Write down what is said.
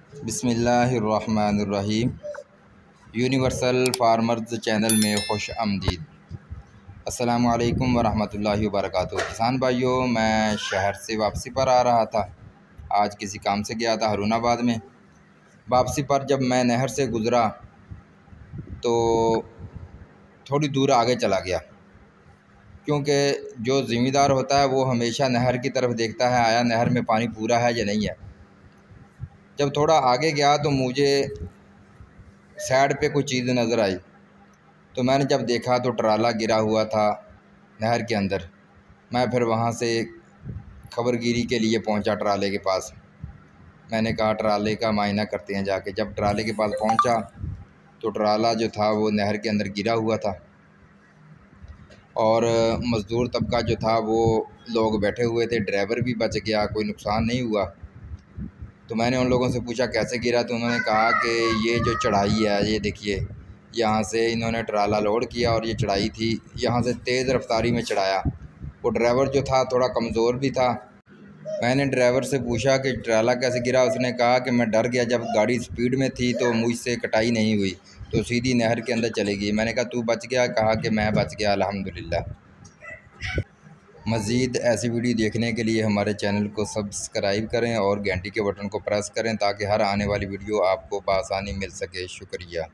बिस्मिल्लाहिर्रहमानिर्रहीम। Universal farmers channel में खुश आमदीद। अस्सलामु अलैकुम वरहमतुल्लाहि वबरकातुहू। किसान भाइयों, मैं शहर से वापसी पर आ रहा था। आज किसी काम से गया था हारूनाबाद में। वापसी पर जब मैं नहर से गुज़रा तो थोड़ी दूर आगे चला गया, क्योंकि जो ज़िम्मेदार होता है वो हमेशा नहर की तरफ देखता है, आया नहर में पानी पूरा है या नहीं है। जब थोड़ा आगे गया तो मुझे साइड पे कोई चीज़ नज़र आई, तो मैंने जब देखा तो ट्राला गिरा हुआ था नहर के अंदर। मैं फिर वहाँ से खबरगिरी के लिए पहुँचा ट्राले के पास। मैंने कहा ट्राले का मायना करते हैं जाके। जब ट्राले के पास पहुँचा तो ट्राला जो था वो नहर के अंदर गिरा हुआ था और मज़दूर तबका जो था वो लोग बैठे हुए थे। ड्राइवर भी बच गया, कोई नुकसान नहीं हुआ। तो मैंने उन लोगों से पूछा कैसे गिरा, तो उन्होंने कहा कि ये जो चढ़ाई है, ये देखिए, यहाँ से इन्होंने ट्राला लोड किया और ये चढ़ाई थी, यहाँ से तेज़ रफ्तारी में चढ़ाया। वो ड्राइवर जो था थोड़ा कमज़ोर भी था। मैंने ड्राइवर से पूछा कि ट्राला कैसे गिरा। उसने कहा कि मैं डर गया, जब गाड़ी स्पीड में थी तो मुझसे कटाई नहीं हुई, तो सीधी नहर के अंदर चली गई। मैंने कहा तू बच गया? कहा कि मैं बच गया अल्हम्दुलिल्लाह। मज़ीद ऐसी वीडियो देखने के लिए हमारे चैनल को सब्सक्राइब करें और घंटी के बटन को प्रेस करें ताकि हर आने वाली वीडियो आपको बआसानी मिल सके। शुक्रिया।